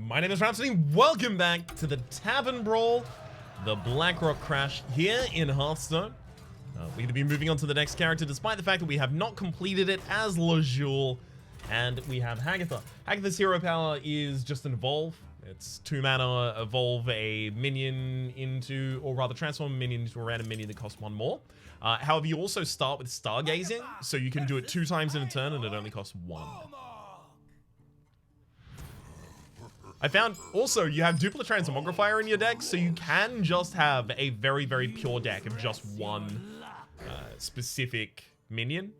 My name is Rhapsody. Welcome back to the Tavern Brawl, the Blackrock crash here in Hearthstone. We're going to be moving on to the next character, despite the fact that we have not completed it as Lazul, and we have Hagatha. Hagatha's hero power is just an evolve. It's 2 mana, evolve a minion into, or rather transform a minion into a random minion that costs 1 more. However, you also start with stargazing, so you can do it 2 times in a turn and it only costs 1. I found also you have duplicate transmogrifier in your deck, so you can just have a very, very pure deck of just one specific minion.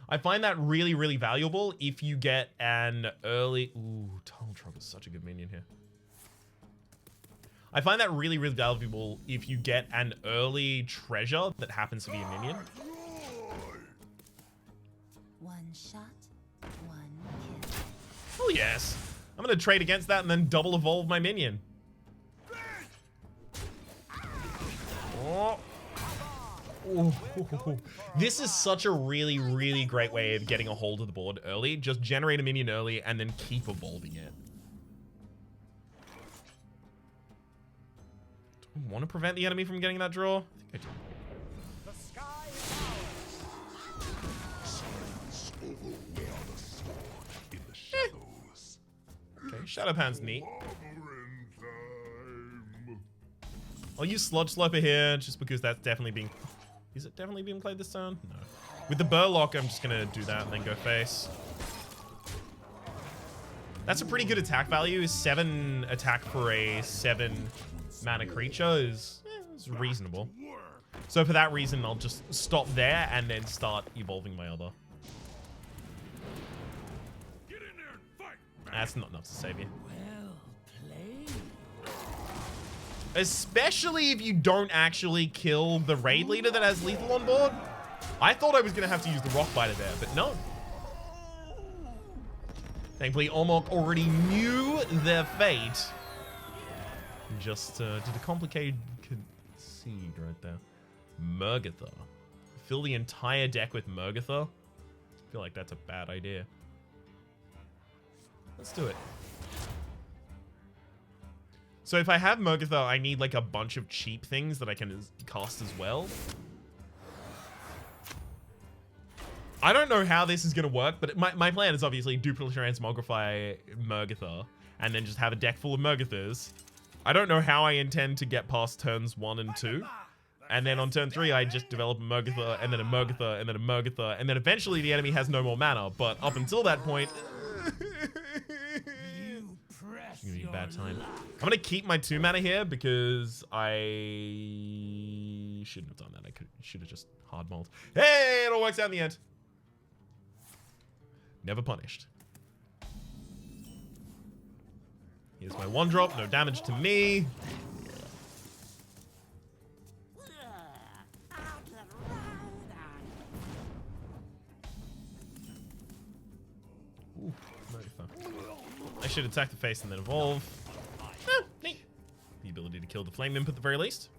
I find that really, really valuable if you get an early... Ooh, Tunnel Trog is such a good minion here. I find that really, really valuable if you get an early treasure that happens to be a minion. One shot, one kill. Oh yes. I'm gonna trade against that and then double evolve my minion. Oh. Ooh. This is such a really, really great way of getting a hold of the board early. Just generate a minion early and then keep evolving it. Do I want to prevent the enemy from getting that draw? I think I do. The sky is Okay, Shadowpan's neat. I'll use Sludge Slurper here just because that's definitely being... Is it definitely being played this turn? No. With the Burlock, I'm just going to do that and then go face. That's a pretty good attack value. 7 attack for a 7 mana creature is reasonable. So for that reason, I'll just stop there and then start evolving my other. That's not enough to save you. Well played. Especially if you don't actually kill the raid leader that has lethal on board. I thought I was going to have to use the rock biter there, but no. Thankfully, Omok already knew their fate. Just did a complicated concede right there. Murgatha. Fill the entire deck with Murgatha. I feel like that's a bad idea. Let's do it. So if I have Murgatha, I need like a bunch of cheap things that I can cast as well. I don't know how this is going to work, but my plan is obviously duplicate transmogrify Murgatha and then just have a deck full of Murgathas. I don't know how I intend to get past turns 1 and 2. And then on turn 3, I just develop a Murgatha and then a Murgatha and then a Murgatha. And then eventually the enemy has no more mana. But up until that point... It's gonna be a bad time. I'm gonna keep my 2 mana here because I shouldn't have done that. I should have just hard mulled. Hey, it all works out in the end. Never punished. Here's my 1-drop. No damage to me. Ooh, I should attack the face and then evolve. Neat. The ability to kill the flame imp at the very least.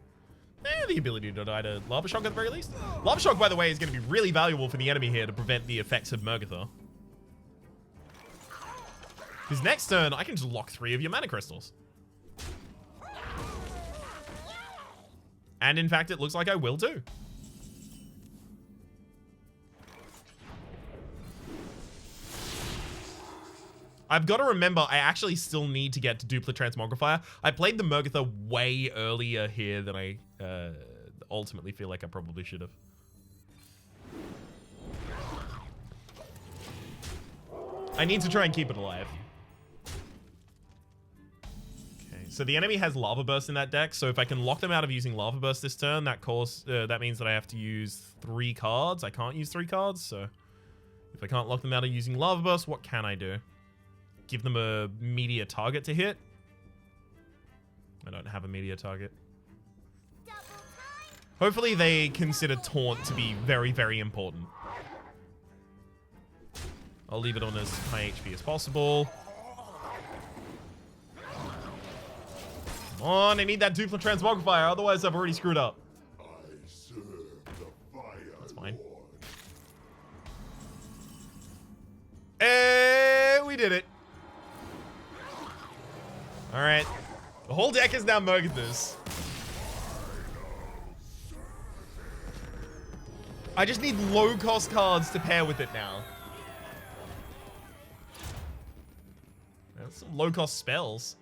The ability to die to Lava Shock at the very least. Lava Shock, by the way, is going to be really valuable for the enemy here to prevent the effects of Murgatha. Because next turn, I can just lock 3 of your mana crystals. And in fact, it looks like I will too. I've got to remember, I actually still need to get to duplicate transmogrifier. I played the Murgatha way earlier here than I ultimately feel like I probably should have. I need to try and keep it alive. Okay, so the enemy has Lava Burst in that deck, so if I can lock them out of using Lava Burst this turn, that means that I have to use 3 cards. I can't use 3 cards, so if I can't lock them out of using Lava Burst, what can I do? Give them a meteor target to hit. I don't have a meteor target. Hopefully they consider taunt to be very, very important. I'll leave it on as high HP as possible. Come on, I need that duplicate transmogrifier, otherwise I've already screwed up. That's fine. We did it. All right. The whole deck is now Murgatha's. I just need low-cost cards to pair with it now. That's some low-cost spells.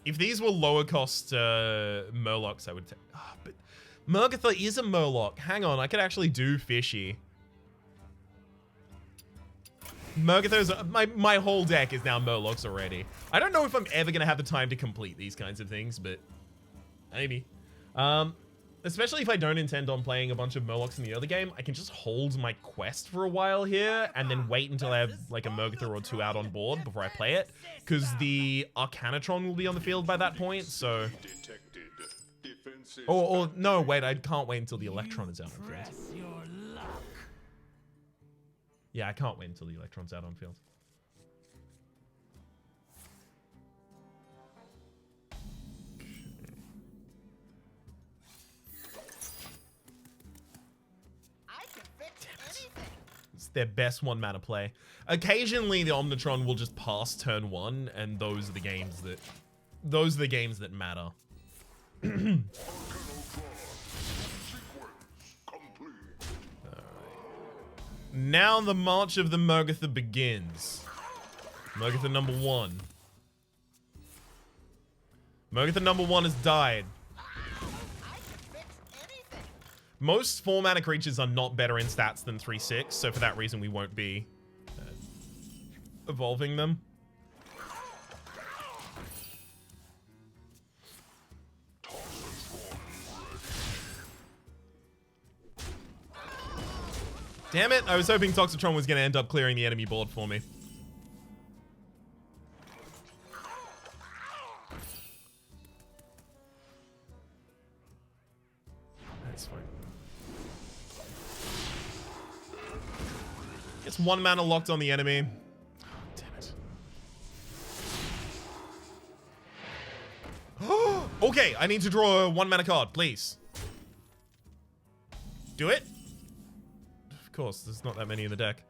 If these were lower-cost Murlocs, I would take... Oh, but Murgatha is a Murloc. Hang on, I could actually do Fishy. Murgatha's... My whole deck is now Murlocs already. I don't know if I'm ever going to have the time to complete these kinds of things, but maybe. Especially if I don't intend on playing a bunch of Murlocs in the other game, I can just hold my quest for a while here and then wait until I have like a Murgatha or two out on board before I play it. Because the Arcanatron will be on the field by that point, so... Or no, wait, I can't wait until the Electron is out on field. Yeah, I can't wait until the Electron's out on field. It's their best 1 mana play. Occasionally, the Omnitron will just pass turn 1, and those are the games that matter. Now the march of the Murgatha begins. Murgatha number 1. Murgatha number 1 has died. Most 4-mana creatures are not better in stats than 3/6, so for that reason we won't be evolving them. Damn it, I was hoping Toxitron was going to end up clearing the enemy board for me. That's fine. It's 1 mana locked on the enemy. Damn it. Okay, I need to draw a 1 mana card, please. Do it. Of course, there's not that many in the deck.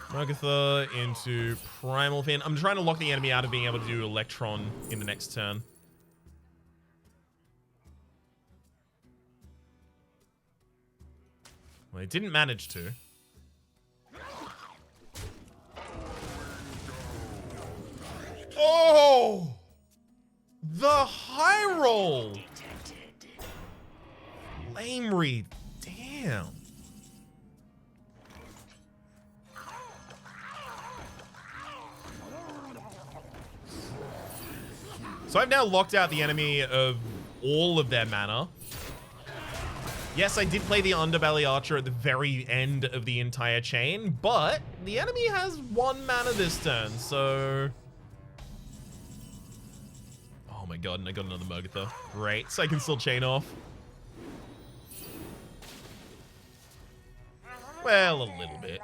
Murgatha into Primal Fin. I'm trying to lock the enemy out of being able to do Electron in the next turn. Well, it didn't manage to. Oh! The high roll! Flame Wreath. Damn. So I've now locked out the enemy of all of their mana. Yes, I did play the Underbelly Archer at the very end of the entire chain, but the enemy has 1 mana this turn, so... Oh my god, and I got another Murgatha. Great, so I can still chain off. Well, a little bit.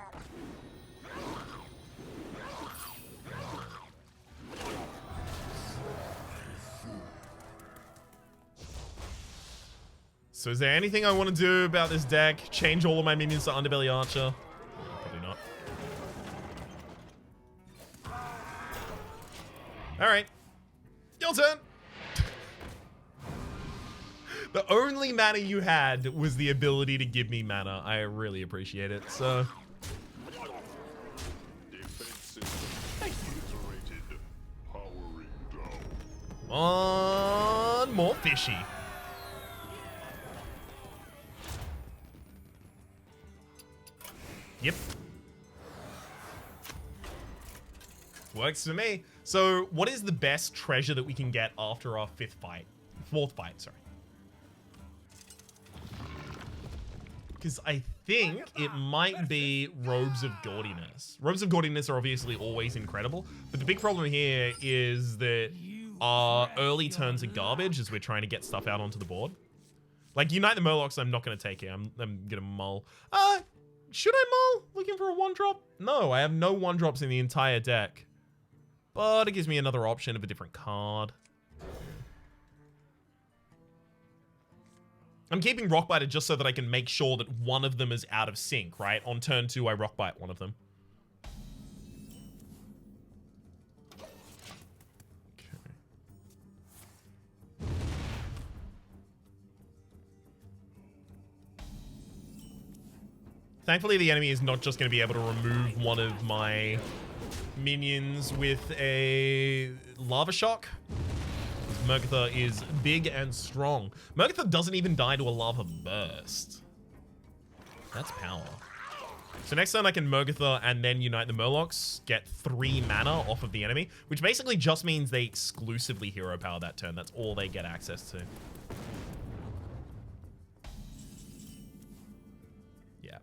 So is there anything I want to do about this deck? Change all of my minions to Underbelly Archer? Probably not. Alright. Your turn! The only mana you had was the ability to give me mana. I really appreciate it, so... On more Fishy. Yep. Works for me. So, what is the best treasure that we can get after our 4th fight, sorry. Because I think it might be Robes of Gaudiness. Robes of Gaudiness are obviously always incredible, but the big problem here is that our early turns are garbage as we're trying to get stuff out onto the board. Like, Unite the Murlocs, I'm not going to take it. I'm going to mull. Should I mull? Looking for a 1-drop? No, I have no 1-drops in the entire deck. But it gives me another option of a different card. I'm keeping Rockbiter just so that I can make sure that one of them is out of sync, right? On turn 2, I Rockbite one of them. Thankfully, the enemy is not just going to be able to remove one of my minions with a lava shock. Murgatha is big and strong. Murgatha doesn't even die to a lava burst. That's power. So next turn I can Murgatha and then unite the Murlocs, get 3 mana off of the enemy, which basically just means they exclusively hero power that turn. That's all they get access to. Yeah.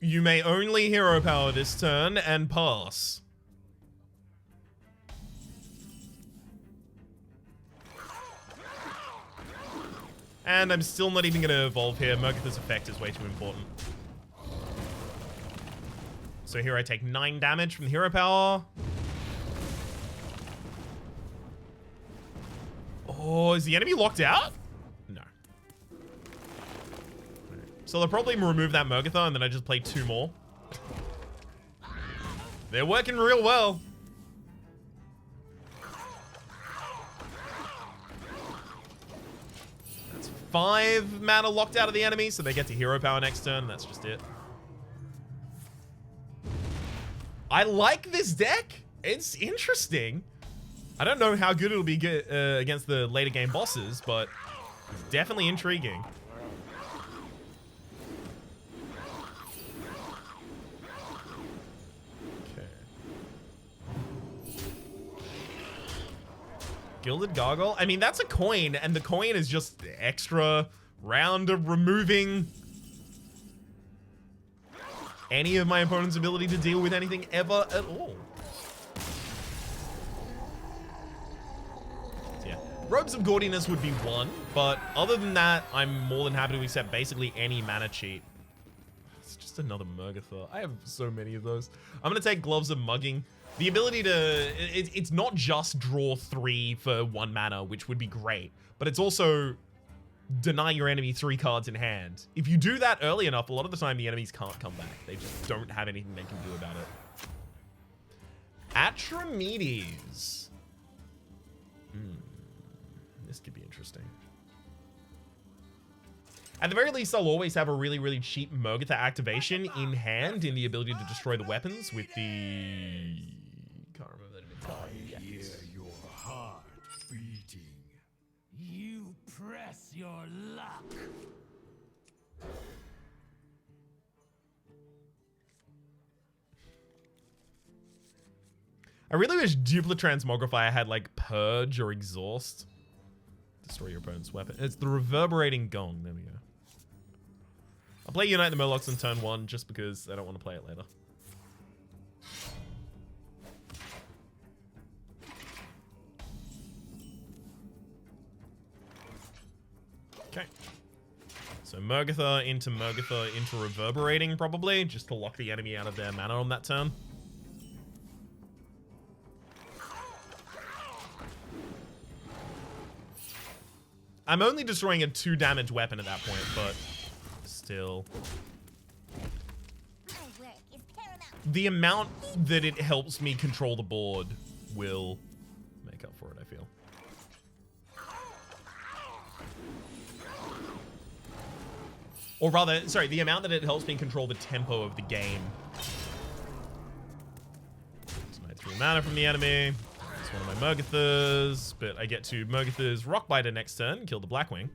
You may only hero power this turn and pass. And I'm still not even going to evolve here. Murgatha's effect is way too important. So here I take 9 damage from the hero power. Oh, is the enemy locked out? No. So they'll probably remove that Murgatha and then I just play 2 more. They're working real well. That's 5 mana locked out of the enemy, so they get to hero power next turn. That's just it. I like this deck. It's interesting. I don't know how good it'll be against the later game bosses, but it's definitely intriguing. Gilded Gargoyle? I mean, that's a coin, and the coin is just extra round of removing any of my opponent's ability to deal with anything ever at all. So yeah, Robes of Gaudiness would be 1, but other than that, I'm more than happy to accept basically any mana cheat. It's just another Murgatha. I have so many of those. I'm going to take Gloves of Mugging. The ability to, it's not just draw 3 for 1 mana, which would be great, but it's also deny your enemy 3 cards in hand. If you do that early enough, a lot of the time the enemies can't come back. They just don't have anything they can do about it. Atramedes. This could be interesting. At the very least, I'll always have a really, really cheap Murgatha activation in hand in the ability to destroy the weapons with the... Can't remember that it's called. I hear your heart beating. You press your luck. I really wish Dupla Transmogrify had like Purge or Exhaust. Destroy your opponent's weapon. It's the Reverberating Gong. There we go. I'll play Unite the Murlocs on turn 1 just because I don't want to play it later. Okay. So Murgatha into Reverberating probably, just to lock the enemy out of their mana on that turn. I'm only destroying a 2 damage weapon at that point, but still. The amount that it helps me control the board will make up for it, I feel. Or rather, sorry, the amount that it helps me control the tempo of the game. Tonight 3 mana from the enemy. It's one of my Murgathas, but I get to Murgatha's Rockbiter next turn, kill the Blackwing.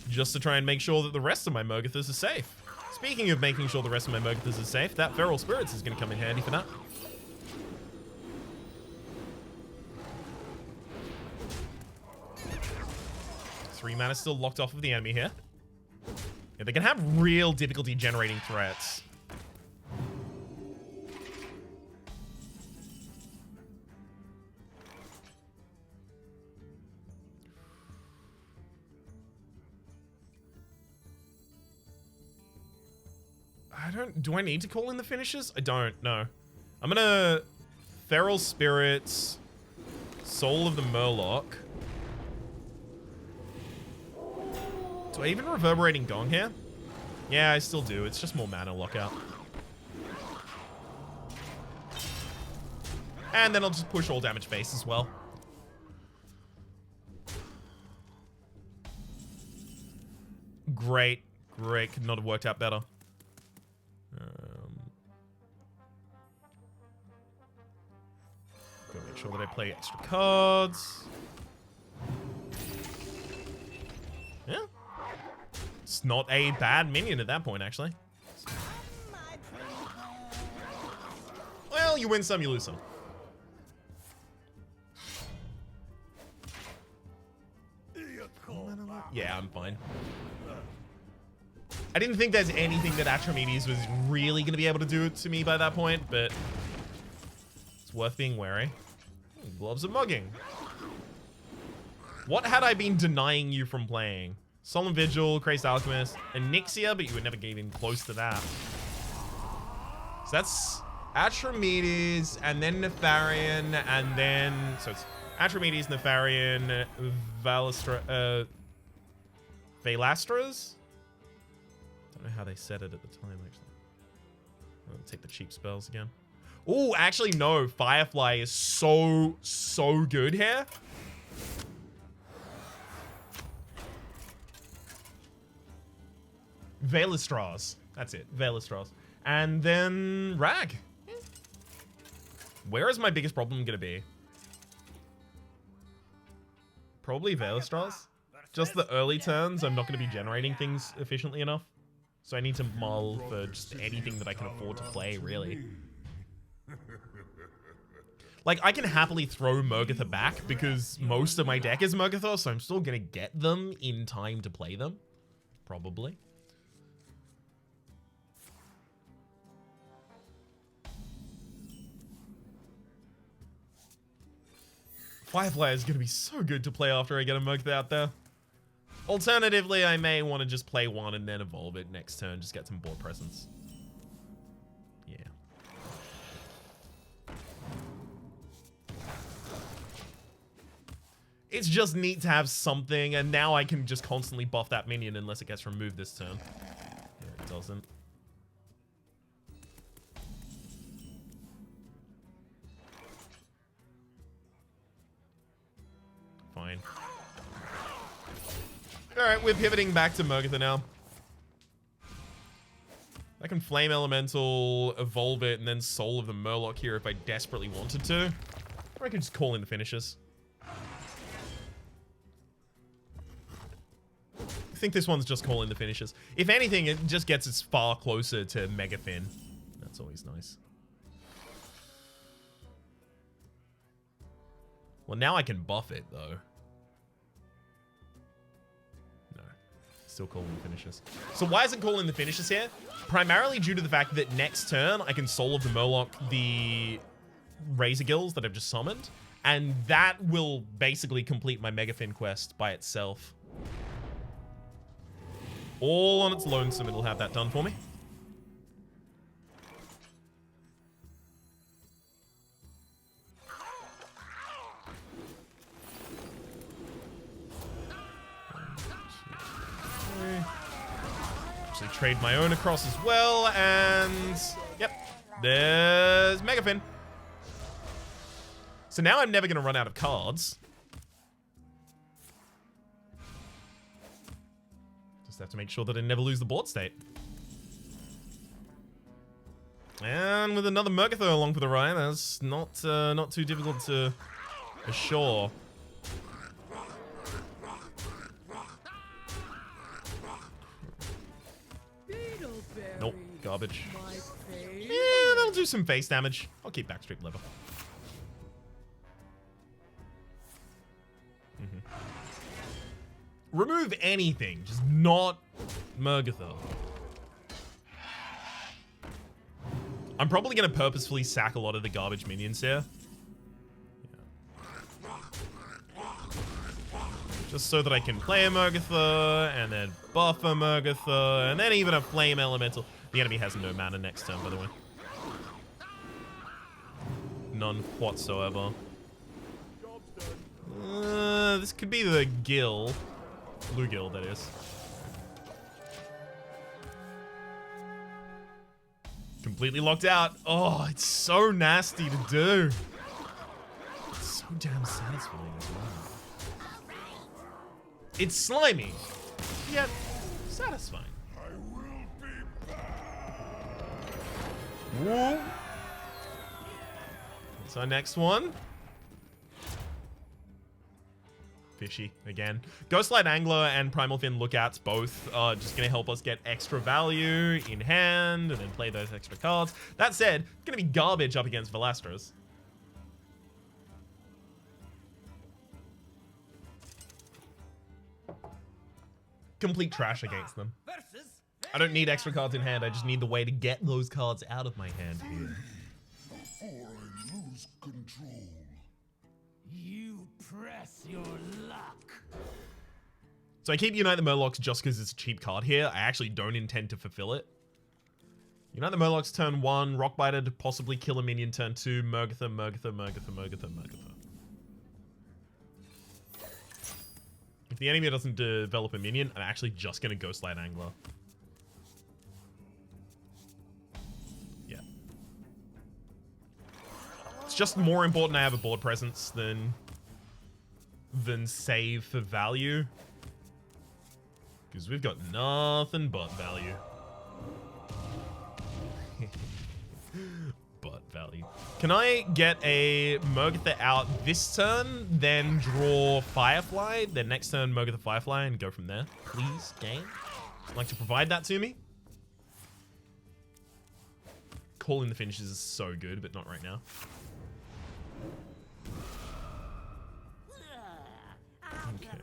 Just to try and make sure that the rest of my Murgathas are safe. Speaking of making sure the rest of my Murgathas are safe, that Feral Spirits is going to come in handy for that. Three mana still locked off of the enemy here. Yeah, they can have real difficulty generating threats. Do I need to call in the finishes? I don't, no. I'm gonna Feral Spirits, Soul of the Murloc. Do I even Reverberating Gong here? Yeah, I still do. It's just more mana lockout. And then I'll just push all damage base as well. Great. Great. Could not have worked out better. Gotta make sure that I play extra cards. Yeah. It's not a bad minion at that point, actually. Well, you win some, you lose some. Yeah, I'm fine. I didn't think there's anything that Atramedes was really going to be able to do to me by that point, but it's worth being wary. Gloves of Mugging. What had I been denying you from playing? Solemn Vigil, Crazed Alchemist, and Nixia, but you would never get even close to that. So that's Atramedes, and then Nefarian, and then... So it's Atramedes, Nefarian, Valastras? I don't know how they said it at the time, actually. I'm gonna take the cheap spells again. Oh, actually, no. Firefly is so good here. Valastras. That's it. Valastras. And then Rag. Where is my biggest problem going to be? Probably Valastras. Just the early turns, I'm not going to be generating things efficiently enough. So I need to mull for just anything that I can afford to play, really. Like, I can happily throw Murgatha back because most of my deck is Murgatha, so I'm still going to get them in time to play them. Probably. Firefly is going to be so good to play after I get a Murgatha out there. Alternatively, I may want to just play one and then evolve it next turn, just get some board presence. Yeah. It's just neat to have something, and now I can just constantly buff that minion unless it gets removed this turn. Yeah, it doesn't. Fine. Alright, we're pivoting back to Murgatha now. I can Flame Elemental, evolve it, and then Soul of the Murloc here if I desperately wanted to. Or I could just call in the finishes. I think this one's just call in the finishes. If anything, it just gets us far closer to Mega Fin. That's always nice. Well, now I can buff it, though. Still calling the finishes. So why is it calling the finishes here? Primarily due to the fact that next turn I can Soul of the Murloc the Razor Gills that I've just summoned, and that will basically complete my Megafin quest by itself. All on its lonesome, it'll have that done for me. Actually trade my own across as well, and yep, there's Megafin. So now I'm never going to run out of cards. Just have to make sure that I never lose the board state. And with another Murgatha along for the ride, that's not too difficult to assure. Nope, garbage. Yeah, that'll do some face damage. I'll keep Backstreet Lever. Remove anything, just not Murgatha. I'm probably going to purposefully sack a lot of the garbage minions here. Yeah. Just so that I can play a Murgatha, and then buff a Murgatha, and then even a Flame Elemental. The enemy has no mana next turn, by the way. None whatsoever. This could be the Gill. Blue Gill, that is. Completely locked out. Oh, it's so nasty to do. damn satisfying as well. It's slimy, yet satisfying. Woo. What's our next one? Fishy again. Ghostlight Angler and Primal Fin Lookouts both are just going to help us get extra value in hand and then play those extra cards. That said, it's going to be garbage up against Velastras. Complete trash against them. I don't need extra cards in hand. I just need the way to get those cards out of my hand here. Before I lose control, you press your luck. So I keep Unite the Murlocs just because it's a cheap card here. I actually don't intend to fulfill it. Unite the Murlocs turn 1, Rockbiter to possibly kill a minion turn 2, Murgatha, Murgatha, Murgatha, Murgatha, Murgatha. If the enemy doesn't develop a minion, I'm actually just going to Ghostlight Angler. Yeah. It's just more important I have a board presence than save for value. Because we've got nothing but value. But value. Can I get a Murgatha out this turn, then draw Firefly, then next turn Murgatha Firefly, and go from there? Please, game? Would like to provide that to me? Calling the finishes is so good, but not right now. Okay.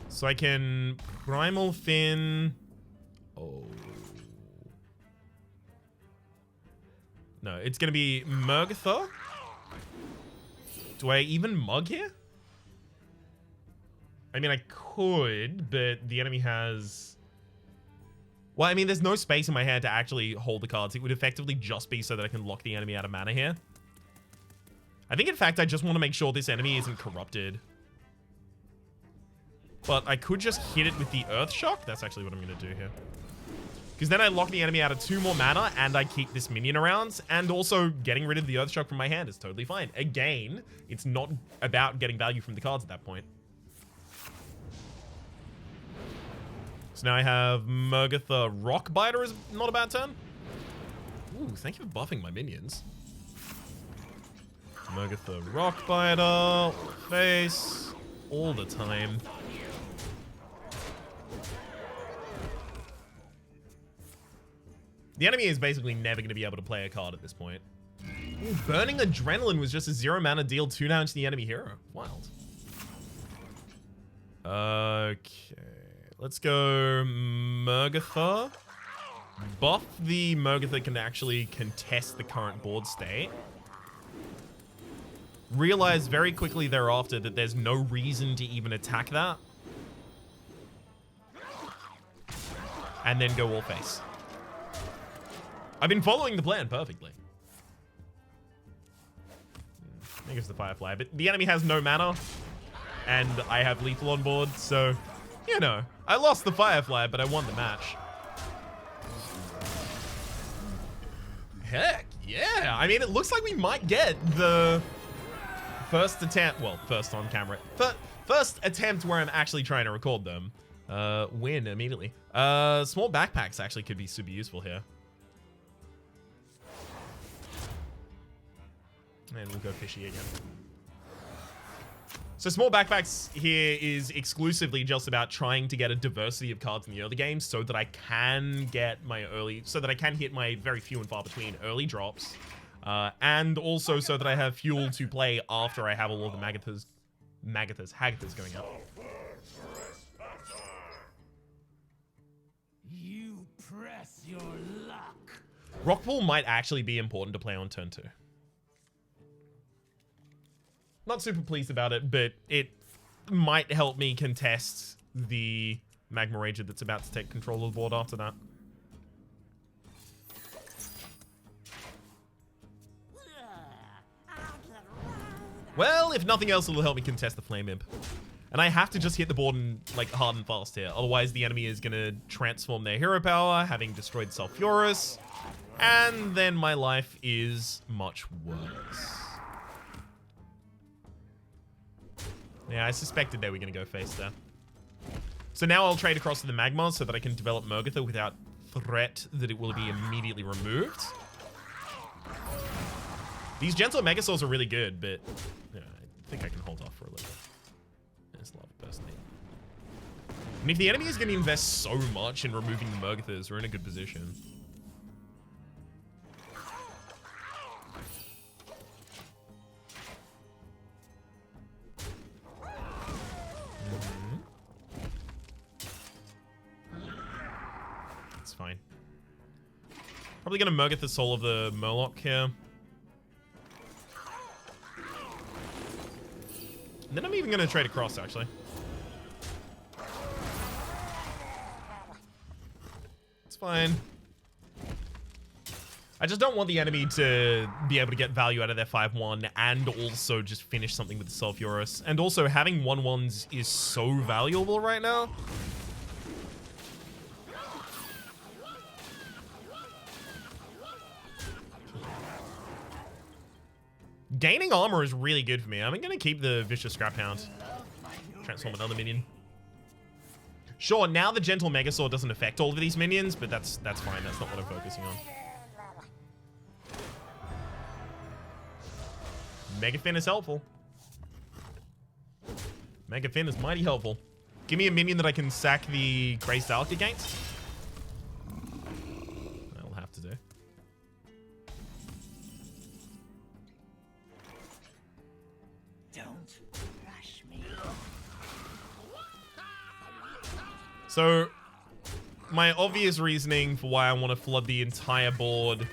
So I can Primal Fin. Oh. No, it's going to be Murgatha. Do I even mug here? I mean, I could, but the enemy has... Well, I mean, there's no space in my hand to actually hold the cards. It would effectively just be so that I can lock the enemy out of mana here. I think, in fact, I just want to make sure this enemy isn't corrupted. But I could just hit it with the Earth Shock. That's actually what I'm going to do here. Because then I lock the enemy out of 2 more mana and I keep this minion around. And also getting rid of the Earth Shock from my hand is totally fine. Again, it's not about getting value from the cards at that point. So now I have Murgatha Rockbiter is not a bad turn. Ooh, thank you for buffing my minions. Murgatha Rockbiter, face, all the time. The enemy is basically never going to be able to play a card at this point. Ooh, Burning Adrenaline was just a 0 mana deal 2 damage to the enemy hero. Wild. Okay. Let's go Murgatha. Buff the Murgatha can actually contest the current board state. Realize very quickly thereafter that there's no reason to even attack that. And then go all face. I've been following the plan perfectly. I think it's the Firefly, but the enemy has no mana, and I have lethal on board, so, you know, I lost the Firefly, but I won the match. Heck, yeah. I mean, it looks like we might get the first attempt, well, first on camera, first attempt where I'm actually trying to record them, win immediately. Small backpacks actually could be super useful here. And we'll go fishy again. So small backpacks here is exclusively just about trying to get a diversity of cards in the early game so that I can get my so that I can hit my very few and far between early drops. And also so that I have fuel to play after I have all of the Hagathas going up. You press your luck. Rockpool might actually be important to play on turn 2. Not super pleased about it, but it might help me contest the Magma Rager that's about to take control of the board after that. Well, if nothing else, it'll help me contest the Flame Imp. And I have to just hit the board and, like, hard and fast here. Otherwise, the enemy is going to transform their hero power, having destroyed Sulfuras. And then my life is much worse. Yeah, I suspected they were going to go face there. So now I'll trade across to the Magma so that I can develop Murgatha without threat that it will be immediately removed. These Gentle Megasaurs are really good, but yeah, I think I can hold off for a little bit. There's love personally. And if the enemy is going to invest so much in removing the Murgathas, we're in a good position. It's fine. Probably going to Murgatha Soul of the Murloc here. And then I'm even going to trade across, actually. It's fine. I just don't want the enemy to be able to get value out of their 5-1 and also just finish something with the Sulfuros. And also, having 1-1s is so valuable right now. Gaining armor is really good for me. I'm going to keep the Vicious Scrap Hound. Transform another minion. Sure, now the Gentle Megasaur doesn't affect all of these minions, but that's fine. That's not what I'm focusing on. Megafin is helpful. Megafin is mighty helpful. Give me a minion that I can sack the Grey Stalk against. That'll have to do. Don't rush me. So, my obvious reasoning for why I want to flood the entire board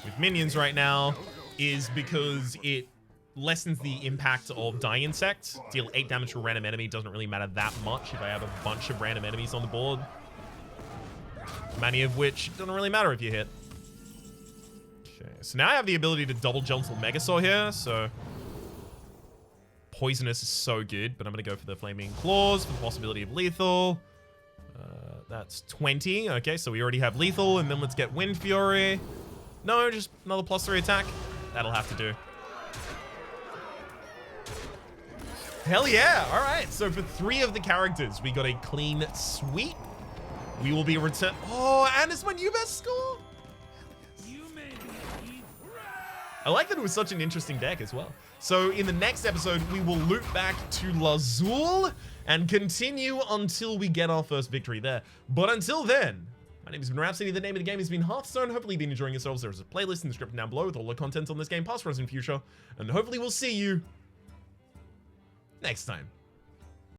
with minions right now is because it lessens the impact of Die Insect. Deal 8 damage to a random enemy doesn't really matter that much if I have a bunch of random enemies on the board. Many of which doesn't really matter if you hit. Okay, so now I have the ability to double Gentle Megasaur here, so... Poisonous is so good, but I'm going to go for the Flaming Claws for the possibility of lethal. That's 20. Okay, so we already have lethal, and then let's get Wind Fury. No, just another +3 attack. That'll have to do. Hell yeah. All right, so for 3 of the characters, we got a clean sweep. We will be return. Oh, and it's my new best score. I like that it was such an interesting deck as well. So in the next episode, we will loop back to Lazul and continue until we get our first victory there. But until then, my name has been Rhapsody. The name of the game has been Hearthstone. Hopefully you've been enjoying yourselves. There is a playlist in the description down below with all the content on this game, past, present, and future. And hopefully we'll see you next time.